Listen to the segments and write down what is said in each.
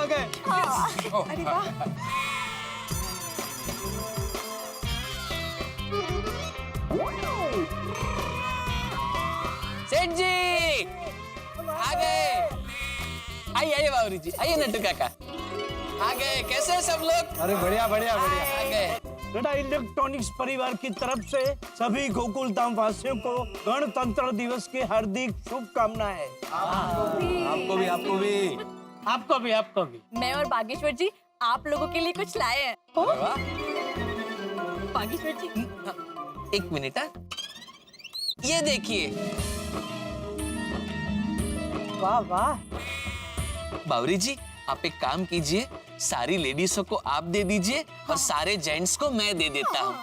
आ गए। अरे वाह। सेठ जी आ गए। आइए आइए बाबूजी जी, आइए नट्टू काका आ गए। कैसे हैं सब लोग? अरे बढ़िया बढ़िया बढ़िया। आ गए। बेटा इलेक्ट्रॉनिक्स परिवार की तरफ से सभी गोकुल धाम वासियों को गणतंत्र दिवस की हार्दिक शुभकामनाएं। आपको भी आपको भी। आपको भी आपको भी। मैं और बागेश्वर जी आप लोगों के लिए कुछ लाए हैं। बागेश्वर जी एक मिनट। ये देखिए। वाह वाह। बावरी जी आप एक काम कीजिए, सारी लेडीजों को आप दे दीजिए और सारे जेंट्स को मैं दे देता हूँ।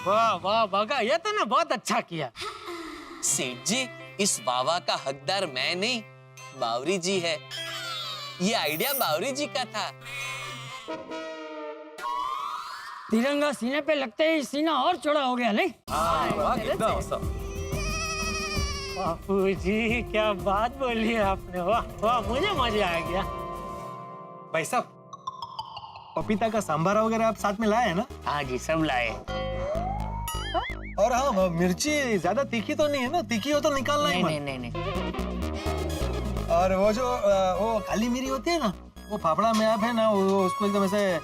वाह वाह बागा, ये तो ना बहुत अच्छा किया। सेठ जी इस वावा का हकदार मैं नहीं, बावरी जी है। ये आइडिया बावरी जी का था। तिरंगा सीने पे लगते ही सीना और चौड़ा हो गया नहीं? वाह कितना औसम। बापूजी क्या बात बोली है आपने, वाह वाह, मुझे मजा आ गया। भाई साहब पपीता का सांभारा वगैरह आप साथ में लाए हैं ना? हाँ जी सब लाए। और हाँ मिर्ची ज्यादा तीखी तो नहीं है ना? तीखी हो तो निकालना ही मत। नहीं। और वो जो वो काली मिरी होती है ना, वो फाफड़ा में आप है ना वो उसको एकदम ऐसे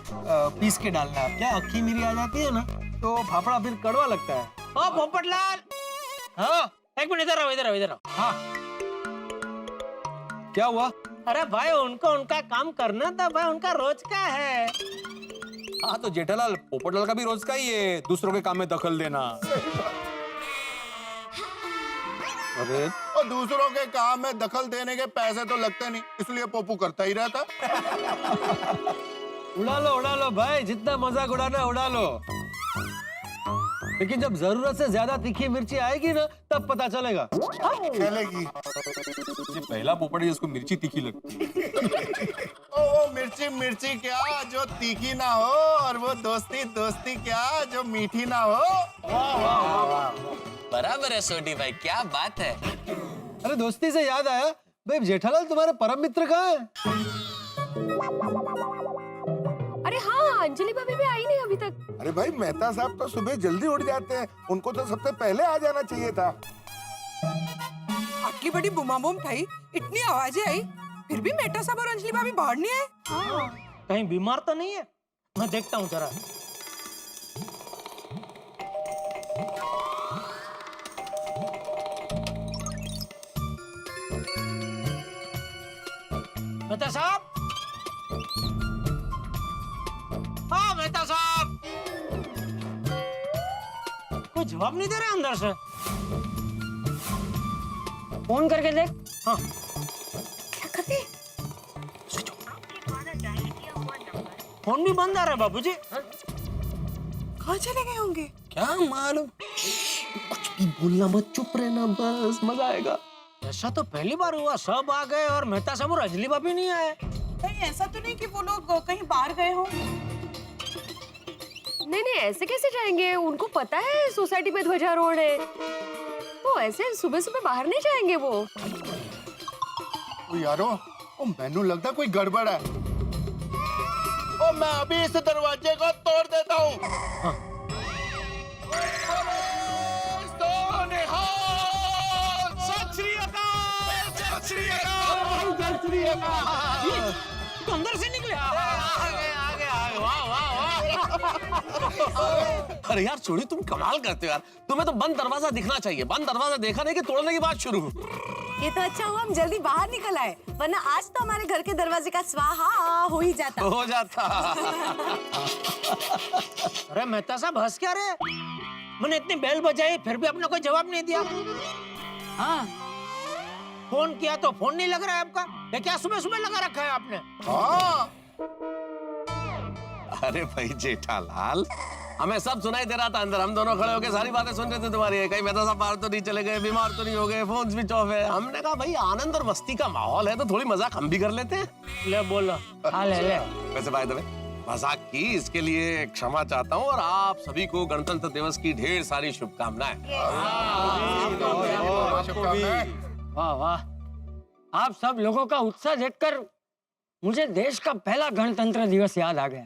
पीस के डालना। आप क्या अक्खी मिरी आ जाती है ना तो फाफड़ा फिर कड़वा लगता है। ओ पोपटलाल, हाँ एक मिनट इधर आओ इधर आओ इधर आओ। हाँ क्या हुआ? अरे भाई उनको उनका काम करना था भाई, उनका रोज का है। हाँ तो जेठालाल पोपटलाल का भी रोज का ही है दूसरों के काम में दखल देना। अरे और दूसरों के काम में दखल देने के पैसे तो लगते नहीं, इसलिए पोपू करता ही रहता। उड़ा लो भाई, जितना मजाक उड़ाना उड़ा लो, लेकिन जब जरूरत से ज्यादा तीखी मिर्ची आएगी ना तब पता चलेगा। चलेगी। ये पहला पोपट है जिसको मिर्ची तीखी लगती। ओ मिर्ची मिर्ची क्या जो तीखी ना हो, और वो दोस्ती दोस्ती क्या जो मीठी ना हो। बराबर है सोडी भाई, क्या बात है। अरे दोस्ती से याद आया, भाई जेठालाल तुम्हारे परम मित्र कहाँ है? अरे हाँ, अंजलि भाभी भी आई नहीं अभी तक। अरे भाई मेहता साहब तो सुबह जल्दी उठ जाते हैं, उनको तो सबसे पहले आ जाना चाहिए था। आटली बड़ी बुमाबुम थी, इतनी आवाजें आई, फिर भी मेहता साहब और अंजलि भाभी बाहर नहीं आए। कहीं बीमार तो नहीं है? मैं देखता हूँ जरा। मेहता साहब, हाँ मेहता साहब, कोई जवाब नहीं दे रहे अंदर से। फोन करके देख। हाँ क्या करते? फोन भी बंद आ रहा है बाबूजी। कहाँ चले गए होंगे? क्या मालूम, कुछ भी बोलना मत, चुप रहना बस, मजा आएगा। ऐसा तो पहली बार हुआ, सब आ गए और मेहता साहब और अंजलि भाभी नहीं आए। कहीं ऐसा तो नहीं कि वो लोग कहीं बाहर गए हों? नहीं ऐसे कैसे जाएंगे, उनको पता है सोसाइटी पे ध्वजारोहण है। वो ऐसे सुबह सुबह बाहर नहीं जाएंगे वो। ओ यारो, ओ मैनू लगता कोई गड़बड़ है। ओ मैं अभी इस दरवाजे को तोड़ देता हूँ। तो अंदर से निकले। आगे, वाह। अरे यार छोड़ी, तुम कमाल करते हो यार। तुम्हें तो बंद दरवाजा दिखना चाहिए, बंद दरवाजा देखा नहीं कि तोड़ने की बात शुरू। ये तो अच्छा हुआ हम जल्दी बाहर निकल आए, वरना आज तो हमारे घर के दरवाजे का स्वाहा हो ही जाता। हो जाता। अरे मेहता साहब हंस क्या रहे? मैंने इतनी बेल बजाई फिर भी आपने कोई जवाब नहीं दिया। हाँ फोन किया तो फोन नहीं लग रहा है आपका। ये क्या सुबह सुबह लगा रखा है आपने? हाँ अरे भाई जेठालाल, हमें सब सुनाई दे रहा था अंदर। हम दोनों खड़े होकर सारी बातें सुन रहे थे तुम्हारी। कहीं मेहता साहब बाहर तो नहीं चले गए, बीमार तो नहीं हो गए, फोन स्विच ऑफ है। हमने कहा भाई आनंद और मस्ती का माहौल है तो थोड़ी मजाक हम भी कर लेते हैं। ले बोलो। हाँ ले। वैसे बाय द वे, मजाक की, इसके लिए क्षमा चाहता हूँ और आप सभी को गणतंत्र दिवस की ढेर सारी शुभकामनाएं। वाह वाह, आप सब लोगों का उत्साह देखकर मुझे देश का पहला गणतंत्र दिवस याद आ गया।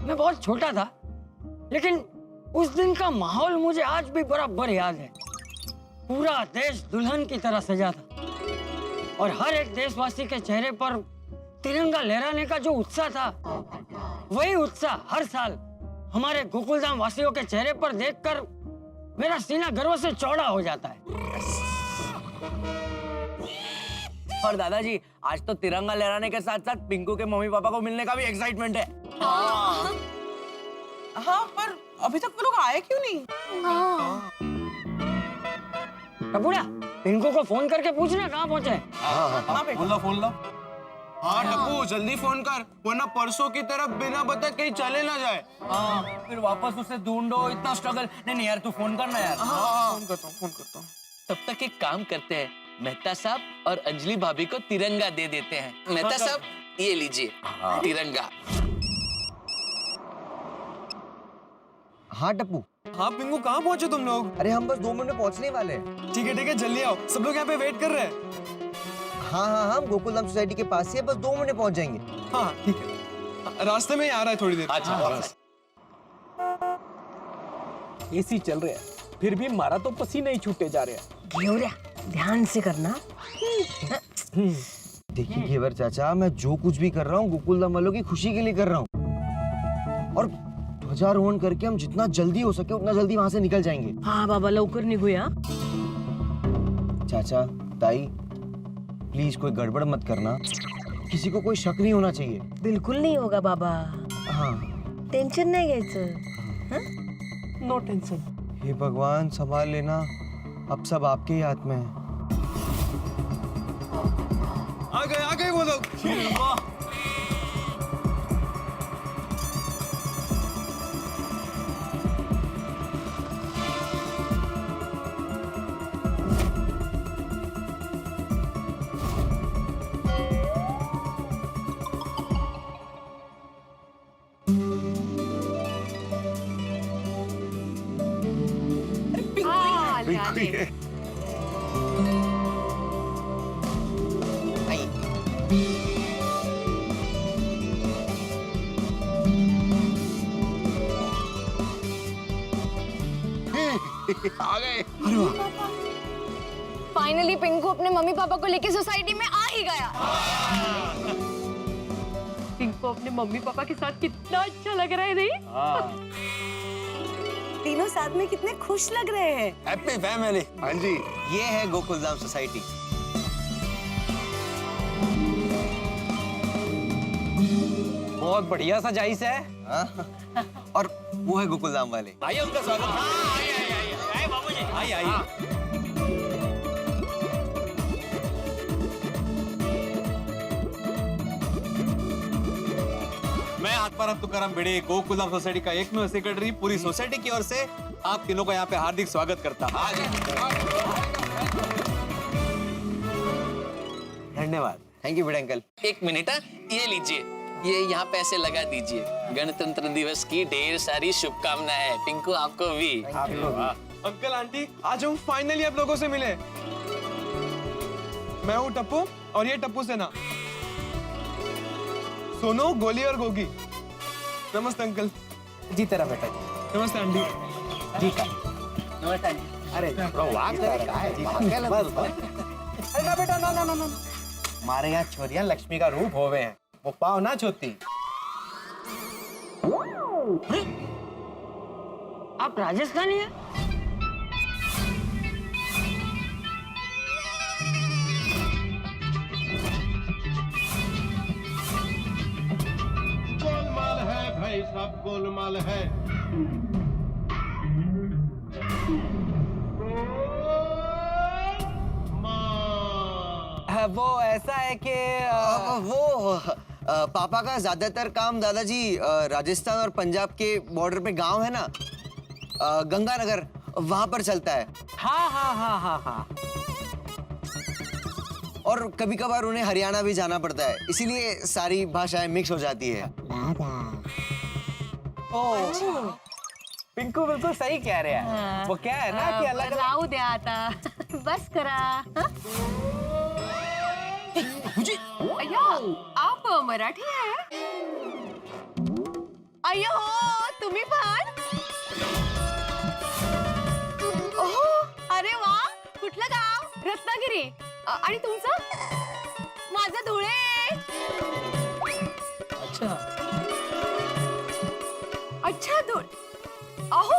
मैं बहुत छोटा था, लेकिन उस दिन का माहौल मुझे आज भी बराबर याद है। पूरा देश दुल्हन की तरह सजा था और हर एक देशवासी के चेहरे पर तिरंगा लहराने का जो उत्साह था, वही उत्साह हर साल हमारे गोकुलधाम वासियों के चेहरे पर देखकर मेरा सीना गर्व से चौड़ा हो जाता है। और दादाजी, आज तो तिरंगा लहराने के साथ साथ पिंकू के मम्मी पापा को मिलने का भी एक्साइटमेंट है। हाँ, पर अभी तक वो लोग आए क्यों नहीं? टपुड़ा, पिंकू को फोन करके पूछना कहाँ पहुँचे। फोन लो। हाँ टप्पू, जल्दी फोन कर, वरना परसों की तरफ बिना बताए कहीं चले ना जाए। हाँ, फिर वापस उसे ढूंढो, इतना स्ट्रगल। नहीं यार, तू फोन करना यार। फोन करता हूँ। तब तक एक काम करते हैं, मेहता साहब और अंजलि भाभी को तिरंगा दे देते हैं। मेहता साहब, ये लीजिए तिरंगा। हाँ टप्पू। हाँ पिंकू, कहाँ पहुँचे तुम लोग? अरे हम बस 2 मिनट में पहुंचने वाले हैं। ठीक है जल्दी आओ, सब लोग यहाँ पे वेट कर रहे हैं। हाँ, हम गोकुलधाम सोसाइटी के पास ही है, बस 2 मिनट में पहुंच जाएंगे। हाँ ठीक है, रास्ते में ही आ रहा है थोड़ी देर। अच्छा, एसी चल रहा है, फिर भी हमारा तो पसीने ही छूटे जा रहे हैं। घेवरिया, ध्यान से करना। देखिए घेवर चाचा, मैं जो कुछ भी कर रहा हूँ गोकुलधाम वालों की खुशी के लिए कर रहा हूँ, और ध्वजारोहण करके हम जितना जल्दी हो सके उतना जल्दी वहाँ से निकल जाएंगे। हाँ बाबा, लवकर निघूया। चाचा, ताई, प्लीज कोई गड़बड़ मत करना, किसी को कोई शक नहीं होना चाहिए। बिल्कुल नहीं होगा बाबा। हाँ, टेंशन नहीं घ्यायचं। No tension. हे भगवान, संभाल लेना, अब सब आपके ही हाथ में है। आ गए वो लोग। आ गए। फाइनली पिंकू अपने मम्मी पापा को लेके सोसाइटी में आ ही गया। पिंकू अपने मम्मी पापा के साथ कितना अच्छा लग रहा है, नहीं? तीनों साथ में कितने खुश लग रहे हैं। Happy family. हाँ जी, ये है गोकुलधाम सोसाइटी। बहुत बढ़िया सजाई से है। हाँ? और वो है गोकुलधाम वाले। आइए, उनका स्वागत। आइए बाबूजी, आइए। मैं आत्माराम तुकाराम भिड़े, गोकुलधाम सोसाइटी का एकमेव सेक्रेटरी, पूरी सोसाइटी की ओर से आप तीनों का यहाँ पे हार्दिक स्वागत करता हूँ। धन्यवाद। थैंक यू बड़े अंकल। एक मिनट, ये लीजिए, ये यहाँ पैसे लगा दीजिए। गणतंत्र दिवस की ढेर सारी शुभकामनाएं। पिंकू, आपको भी। अंकल आंटी, आज हम फाइनली आप लोगों से मिले। मैं हूँ टप्पू और ये टप्पू सेना, सोनू, गोली और गोगी। नमस्ते अंकल। जी तेरा बेटा जी। नमस्ते आंटी। जी का नमस्ते। अरे ना बेटा, ना। हमारे यहाँ छोरियां लक्ष्मी का रूप होवे हैं, वो पाँव ना छूती। आप राजस्थानी हैं? गोलमाल है भाई, सब गोलमाल है। वो ऐसा है कि पापा का ज्यादातर काम दादाजी राजस्थान और पंजाब के बॉर्डर पे गांव है ना, गंगानगर, वहां पर चलता है। हाँ। और कभी कभार उन्हें हरियाणा भी जाना पड़ता है, इसीलिए सारी भाषाएं मिक्स हो जाती है। पिंकू बिल्कुल सही कह रहे हैं। वो क्या है ना कि अलग राहू दे आता बस करा अय्या आप मराठी आहे अय्यो तुम्ही पण ओहो अरे वा कुठलं गाव रत्नागिरी आणि तुमचं माझं धुळे अच्छा धुळे अहो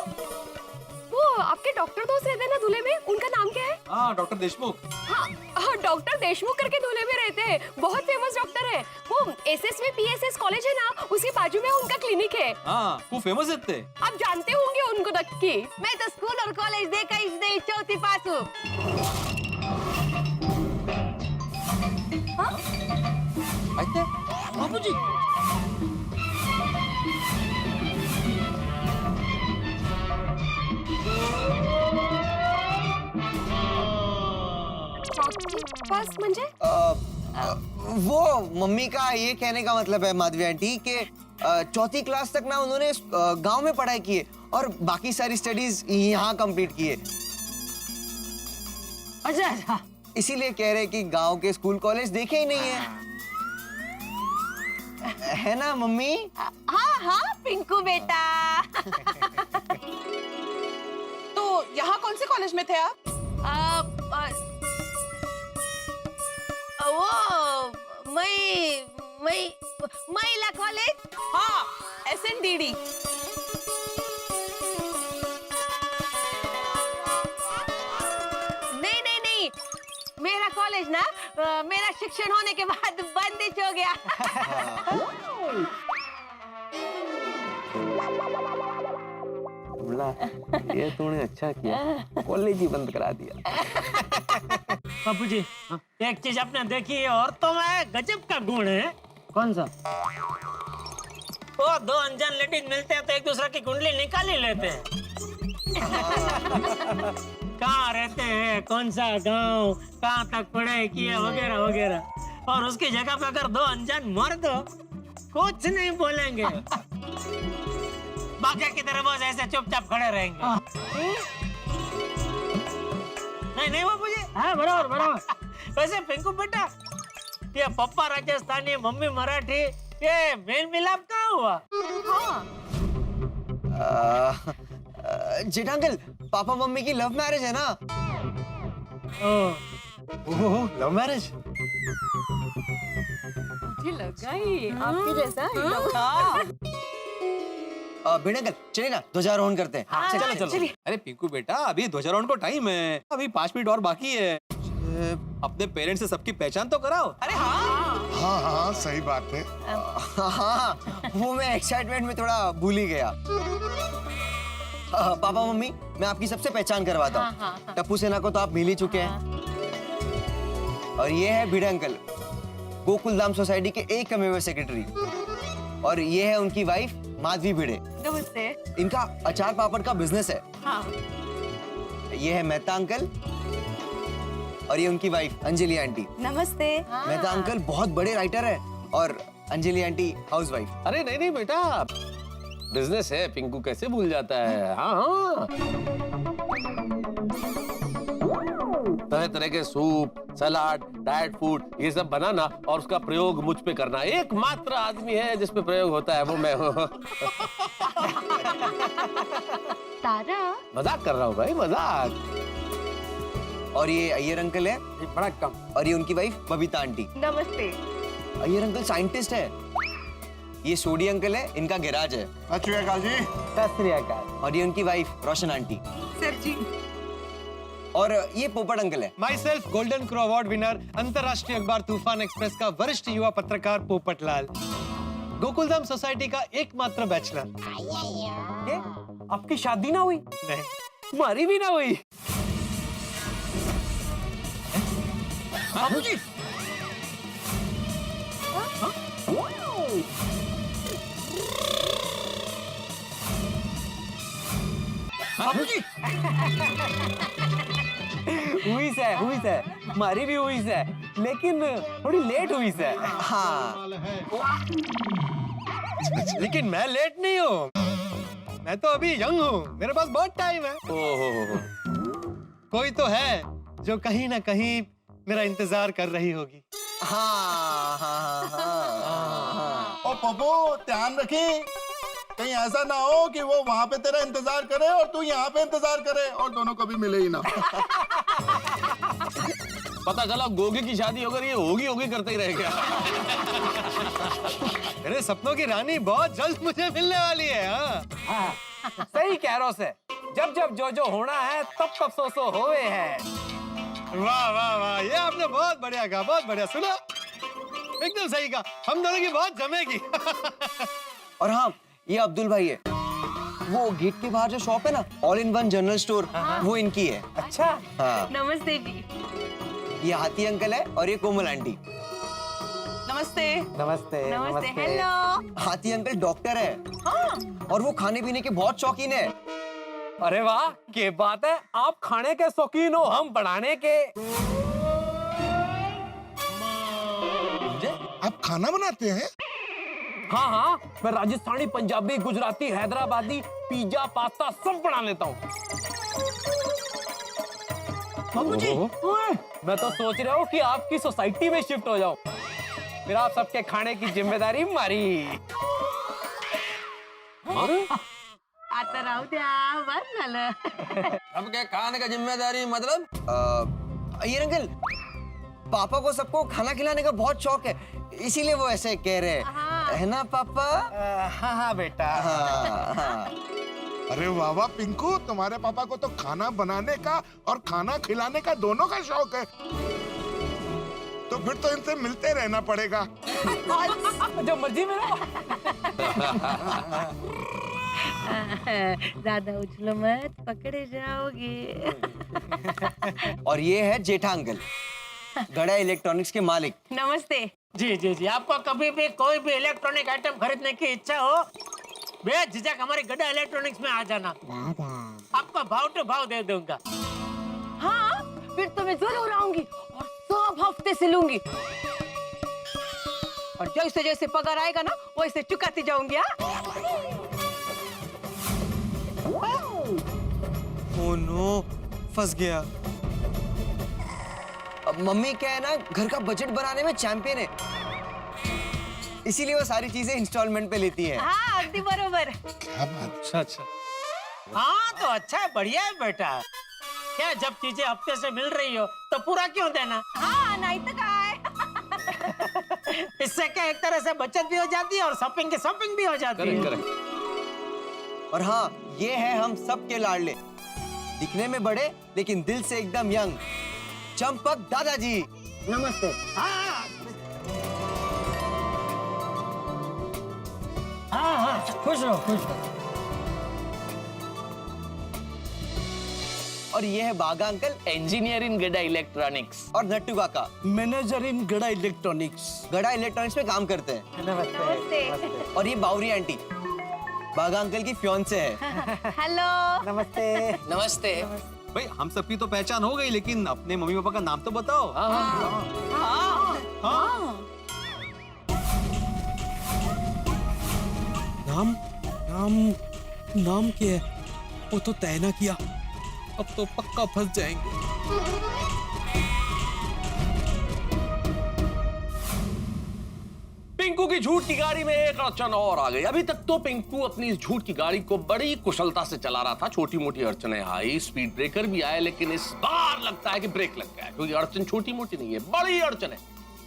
वो आपके डॉक्टर दोस्त रहते हैं ना धुले में उनका नाम क्या है हाँ डॉक्टर देशमुख। हाँ डॉक्टर देशमुख करके धुले में रहते हैं बहुत फेमस डॉक्टर है वो एसएसवी पीएसएस कॉलेज है ना उसके बाजू में उनका क्लिनिक है हाँ वो फेमस है आप जानते होंगे उनको नक्की मैं तो स्कूल और कॉलेज देखा ही नहीं चौथी पासू बाबूजी चौथी पास म्हणजे वो मम्मी का ये कहने का मतलब है माधवी आंटी कि चौथी क्लास तक ना उन्होंने गांव में पढ़ाई की है और बाकी सारी स्टडीज यहाँ कंप्लीट की है। अच्छा इसीलिए कह रहे कि गांव के स्कूल कॉलेज देखे ही नहीं है ना मम्मी? हाँ हाँ पिंकू बेटा तो यहाँ कौन से कॉलेज में थे आप? वो महिला कॉलेज हाँ SNDD। नहीं मेरा कॉलेज ना मेरा शिक्षण होने के बाद बंदिश हो गया ये तूने अच्छा किया कॉलेज ही बंद करा दिया। बापूजी एक चीज आपने देखी है औरतों में गजब का गुण है। कौन सा? वो दो अनजान लेडीज मिलते हैं तो एक दूसरे की कुंडली निकाल ही लेते हैं। कहाँ रहते हैं, कौन सा गांव, कहाँ तक पढ़ाई की है वगैरह वगैरह, और उसकी जगह पे अगर दो अनजान मर्द कुछ नहीं बोलेंगे, बाकी की तरह बस ऐसे चुपचाप खड़े रहेंगे। नहीं बाबूजी, हाँ बराबर बराबर। वैसे पिंकू बेटा ये पप्पा राजस्थानी मम्मी मराठी ये मेल मिलाप कहाँ हुआ? जेठांकल पापा मम्मी की लव मैरिज है ना। ओह लव मैरिज मुझे लगा ही आपके जैसा भिड़ंकल चलिए ना ध्वजारोहण करते हैं। चलो। अरे पिंकू बेटा अभी ध्वजारोहण को टाइम है, अभी 5 मिनट और बाकी है। अपने पेरेंट्स से सबकी पहचान तो कराओ। अरे हाँ हाँ सही बात है। हाँ वो मैं एक्साइटमेंट में थोड़ा भूल ही गया। पापा मम्मी मैं आपकी सबसे पहचान करवाता हूँ। टप्पू सेना को तो आप मिल ही चुके हैं, और ये है भिड़े अंकल, गोकुल धाम सोसाइटी के एकमेव सेक्रेटरी, और ये है उनकी वाइफ माधवी भिड़े। नमस्ते। इनका अचार पापड़ का बिजनेस है। हाँ। ये है मेहता अंकल, और ये उनकी वाइफ अंजलि आंटी। नमस्ते। मेहता अंकल बहुत बड़े राइटर है और अंजलि आंटी हाउसवाइफ। अरे नहीं बेटा बिजनेस है, पिंकू कैसे भूल जाता है। हाँ तरह तरह के सूप, सलाद, डाइट फूड ये सब बनाना और उसका प्रयोग मुझ पे करना। एकमात्र आदमी है जिस पे प्रयोग होता है वो मैं हूँ। तारा मजाक कर रहा हूँ भाई, मजाक। और ये अय्यर अंकल है, बड़ा कम। और ये उनकी वाइफ बबीता आंटी। नमस्ते। अय्यर अंकल साइंटिस्ट है। ये सोडी अंकल है, इनका गैराज है। सत श्री अकाल जी। सत श्री अकाल। और ये उनकी वाइफ रोशन आंटी। सर जी। और ये पोपट अंकल है। My self golden crow award winner, अंतरराष्ट्रीय अखबार तूफान एक्सप्रेस का वरिष्ठ युवा पत्रकार पोपट लाल, गोकुलधाम सोसाइटी का एकमात्र बैचलर। ये आपकी शादी ना हुई? नहीं। हमारी भी ना हुई। बाबूजी बाबूजी हुई है मारी भी हुई है लेकिन थोड़ी लेट हुई है। हाँ लेकिन मैं लेट नहीं हूँ, मैं तो अभी यंग हूँ, मेरे पास बहुत टाइम है। ओहो, कोई तो है जो कहीं ना कहीं मेरा इंतजार कर रही होगी। हाँ हाँ हाँ। ओ पप्पू ध्यान रखी, कहीं ऐसा ना हो कि वो वहां पे तेरा इंतजार करे और तू यहाँ पे इंतजार करे और दोनों कभी मिले ही ना। पता चला गोगी की शादी होकर ये होगी होगी करते ही रह गया। मेरे सपनों की रानी बहुत जल्द मुझे मिलने वाली है। हाँ सही कह रहा है, जब जब जो होना है तब तब सो होवे है। वाह वाह वाह, ये आपने बहुत बढ़िया कहा, बहुत बढ़िया। सुना, एकदम सही कहा, हम दोनों की बहुत जमेगी। और हाँ, ये अब्दुल भाई है, वो गेट के बाहर जो शॉप है ना, all in one general store, वो इनकी है। अच्छा, हाँ, नमस्ते जी। ये हाथी अंकल है और ये कोमल आंटी। नमस्ते। नमस्ते नमस्ते, हेलो। हाथी अंकल डॉक्टर है। हाँ। और वो खाने पीने के बहुत शौकीन है। अरे वाह, क्या बात है, आप खाने के शौकीन हो, हम बनाने के। आप खाना बनाते हैं? हाँ हाँ, मैं राजस्थानी, पंजाबी, गुजराती, हैदराबादी, पिज्जा, पास्ता सब बना लेता हूँ। बाबूजी, मैं तो सोच रहा हूँ कि आपकी सोसाइटी में शिफ्ट हो जाऊँ, फिर आप सबके खाने की जिम्मेदारी हमारी। आता राहू द्या, बस झालं। सबके खाने का जिम्मेदारी मतलब? ये अंकल, पापा को सबको खाना खिलाने का बहुत शौक है, इसीलिए वो ऐसे कह रहे हैं, है ना पापा? हाँ हाँ बेटा। हाँ हाँ। अरे वाह वाह पिंकू, तुम्हारे पापा को तो खाना बनाने का और खाना खिलाने का दोनों का शौक है। तो फिर तो इनसे मिलते रहना पड़ेगा। जो मर्जी मेरा। ज्यादा उछलो मत, पकड़े जाओगे। और ये है जेठा अंकल, गड़ा इलेक्ट्रॉनिक्स के मालिक। नमस्ते जी जी जी, आपको कभी भी कोई भी इलेक्ट्रॉनिक आइटम खरीदने की इच्छा हो, बेझिझक हमारे गड्ढा इलेक्ट्रॉनिक्स में आ जाना, आपका भाव टू भाव दे दूंगा। हाँ, फिर तो मैं जरूर आऊंगी और सब हफ्ते से लूंगी, और जैसे जैसे पगार आएगा ना वैसे चुकाती जाऊंगी। ओह नो, फंस गया। अब मम्मी क्या है ना, घर का बजट बनाने में चैंपियन है, इसीलिए वो सारी चीजें इंस्टॉलमेंट पे लेती है। हाँ, अगदी बरोबर। अच्छा अच्छा। हाँ तो अच्छा है, बढ़िया है बेटा। क्या जब चीजें हफ्ते से मिल रही हो तो पूरा क्यों देना? हाँ, नहीं तो काय। इससे क्या एक तरह से बचत भी हो जाती है और शॉपिंग की शॉपिंग भी हो जाती है। और हाँ, ये है हम सबके लाडले, दिखने में बड़े लेकिन दिल से एकदम यंग, चंपक दादाजी। नमस्ते। हाँ हाँ हाँ, खुश रहो खुश रहो। और ये है बागा अंकल, इंजीनियर इन गड्ढा इलेक्ट्रॉनिक्स। और नट्टू काका, मैनेजर इन गड़ा इलेक्ट्रॉनिक्स। गड़ा इलेक्ट्रॉनिक्स में काम करते हैं। नमस्ते। और ये बावरी आंटी, बागा अंकल की फियांसे है। हेलो। नमस्ते। नमस्ते। भाई हम सबकी तो पहचान हो गई, लेकिन अपने मम्मी पापा का नाम तो बताओ। नाम नाम नाम क्या है? वो तो तय ना किया, अब तो पक्का फंस जाएंगे। पिंकू की झूठ की गाड़ी में एक अड़चन और आ गई। अभी तक तो पिंकू अपनी इस झूठ की गाड़ी को बड़ी कुशलता से चला रहा था, छोटी मोटी अड़चनें आई, स्पीड ब्रेकर भी आए, लेकिन इस बार लगता है कि ब्रेक लग गया, क्योंकि अड़चन छोटी मोटी नहीं है, बड़ी अड़चन है,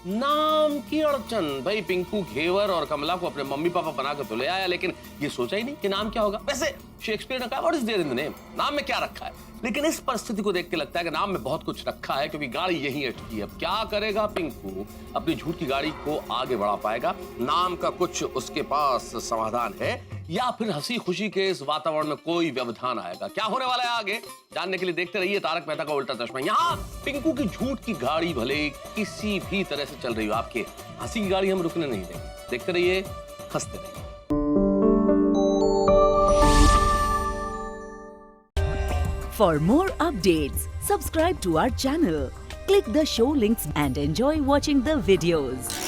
नाम की अड़चन। भाई पिंकू घेवर और कमला को अपने मम्मी पापा बना कर तो ले आया, लेकिन ये सोचा ही नहीं कि नाम क्या होगा। वैसे शेक्सपियर ने कहा what is there in the name, नाम में क्या रखा है, लेकिन इस परिस्थिति को देख के लगता है कि नाम में बहुत कुछ रखा है, क्योंकि गाड़ी यहीं अटकी है। अब क्या करेगा पिंकू, अपनी झूठ की गाड़ी को आगे बढ़ा पाएगा? नाम का कुछ उसके पास समाधान है, या फिर हंसी खुशी के इस वातावरण में कोई व्यवधान आएगा? क्या होने वाला है आगे जानने के लिए देखते रहिए तारक मेहता का उल्टा चश्मा। यहाँ पिंकू की झूठ की गाड़ी भले किसी भी तरह से चल रही हो, आपके हंसी की गाड़ी हम रुकने नहीं देंगे। देखते रहिए, हंसते रहिए। For more updates, subscribe to our channel, click the show links and enjoy watching the videos.